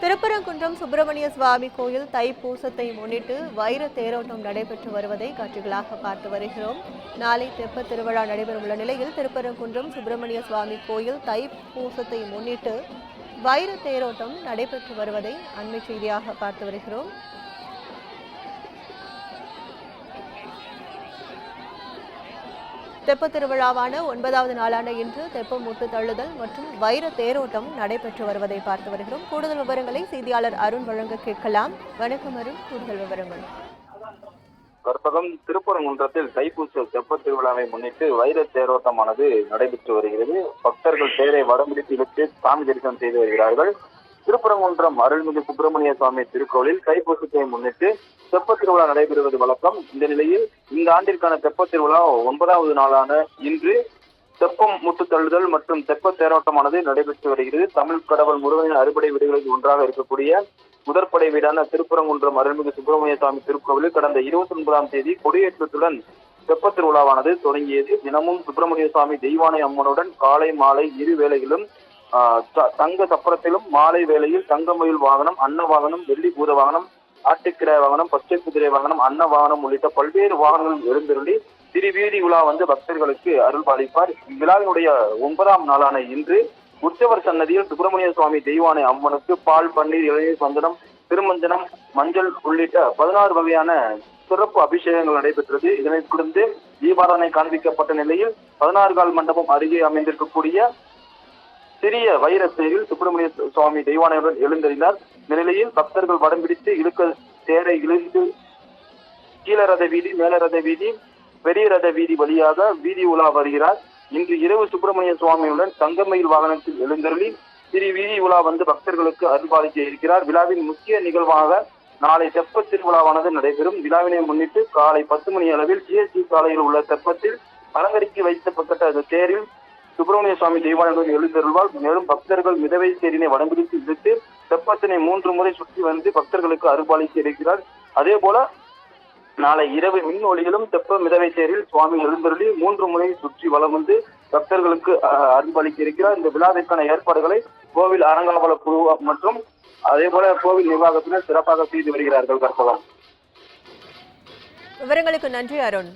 திருப்பரங்குன்றம் சுப்பிரமணிய சுவாமி கோயில் தைப்பூசத்தை முன்னிட்டு வைர தேரோட்டம் நடைபெற்று வருவதை காட்சிகளாக பார்த்து வருகிறோம். நாளை தெப்ப திருவிழா நடைபெறவுள்ள நிலையில் திருப்பரங்குன்றம் சுப்பிரமணிய சுவாமி கோயில் தைப்பூசத்தை முன்னிட்டு வைர தேரோட்டம் நடைபெற்று வருவதை அண்மை செய்தியாக பார்த்து வருகிறோம். தெப்ப திருவிழாவான 9வது நாளான இன்று தெப்பம் முட்டு தள்ளுதல் மற்றும் வைர தேரோட்டம் நடைபெற்று வருவதை பார்த்து வருகிறோம். கூடுதல் விவரங்களை செய்தியாளர் அருண் வழங்க கேட்கலாம். வணக்கம் அருண், கூடுதல் விவரங்கள். கற்பகம், திருப்பரங்குன்றத்தில் தைப்பூச தெப்ப திருவிழாவை முன்னிட்டு வைர தேரோட்டமானது நடைபெற்று வருகிறது. பக்தர்கள் தேரை வடம்பிடித்து இழுத்து சாமி தரிசனம் செய்து வருகிறார்கள். திருப்பரங்குன்றம் அருள்மிகு சுப்பிரமணிய சுவாமி திருக்கோயிலில் தைப்பூசத்தை முன்னிட்டு தெப்ப திருவிழா நடைபெறுவது வழக்கம். இந்த நிலையில் இந்த ஆண்டிற்கான தெப்ப திருவிழா 9வது நாளான இன்று தெப்பம் முட்டு தள்ளுதல் மற்றும் தெப்ப தேரோட்டமானது நடைபெற்று வருகிறது. தமிழ் கடவுள் முருகனின் அறுபடை வீடுகளில் ஒன்றாக இருக்கக்கூடிய முதற்படை வீடான திருப்பரங்குன்றம் அருள்மிகு சுப்பிரமணிய சுவாமி திருக்கோவிலில் கடந்த 29ஆம் தேதி கொடியேற்றத்துடன் தெப்ப திருவிழாவானது தொடங்கியது. தினமும் சுப்பிரமணிய சுவாமி தெய்வானை அம்மனுடன் காலை மாலை இரு வேளையிலும் தங்க சப்பரத்திலும் மாலை வேளையில் தங்கமயில் வாகனம், அன்ன வாகனம், வெள்ளி பூத வாகனம், ஆட்டுக்கிடை வாகனம், பச்சை குதிரை வாகனம், அன்ன வாகனம் உள்ளிட்ட பல்வேறு வாகனங்கள் எழுந்தருளி திருவீதி விழா வந்து பக்தர்களுக்கு அருள் பாலிப்பார். இவ்விழாவினுடைய 9ஆம் நாளான இன்று உற்சவர் சன்னதியில் சுப்பிரமணிய சுவாமி தெய்வானை அம்மனுக்கு பால், பன்னீர், இளநீர், சந்தனம், திருமஞ்சனம், மஞ்சள் உள்ளிட்ட 16 வகையான சிறப்பு அபிஷேகங்கள் நடைபெற்றது. இதனைத் தொடர்ந்து தீபாராதனை காண்பிக்கப்பட்ட நிலையில் 16 கால் மண்டபம் அருகே அமைந்திருக்கக்கூடிய சிறிய வைர தேரில் சுப்பிரமணிய சுவாமி தெய்வானையுடன் எழுந்தறிந்தார். நிலையில் பக்தர்கள் வடம் பிடித்து இழுக்க தேரை இழுத்து கீழ ரத வீதி, மேல ரத வீதி, பெரிய ரத வீதி வழியாக வீதி உலா வருகிறார். இன்று இரவு சுப்பிரமணிய சுவாமியுடன் தங்கமயில் வாகனத்தில் எழுந்தருளி திரு வீதி உலா வந்து பக்தர்களுக்கு அருள்பாலிக்க இருக்கிறார். விழாவின் முக்கிய நிகழ்வாக நாளை தெப்ப திருவிழாவானது நடைபெறும். விழாவினை முன்னிட்டு காலை 10 மணி அளவில் ஜிஎஸ்டி சாலையில் உள்ள தெப்பத்தில் அலங்கரித்து வைக்கப்பட்ட தேரில் சுப்பிரமணிய சுவாமி தெய்வானையுடன் எழுந்தருள்வார். மேலும் பக்தர்கள் மிதவை தேரினை வடம்பிடித்து இழுத்து தெப்பத்தினை 3 முறை சுற்றி வந்து பக்தர்களுக்கு அருள்பாலிக்க இருக்கிறார். அதே போல நாளை இரவு மின் ஒளியிலும் தெப்ப மிதவை தேரில் சுவாமி எழுந்தருளி 3 முறை சுற்றி வலம் வந்து பக்தர்களுக்கு அருள்பாலிக்க இருக்கிறார். இந்த விழாவிற்கான ஏற்பாடுகளை கோவில் அறங்காவல குழு மற்றும் அதே போல கோவில் நிர்வாகத்தினர் சிறப்பாக செய்து வருகிறார்கள். கற்பகம், விவரங்களுக்கு நன்றி அருண்.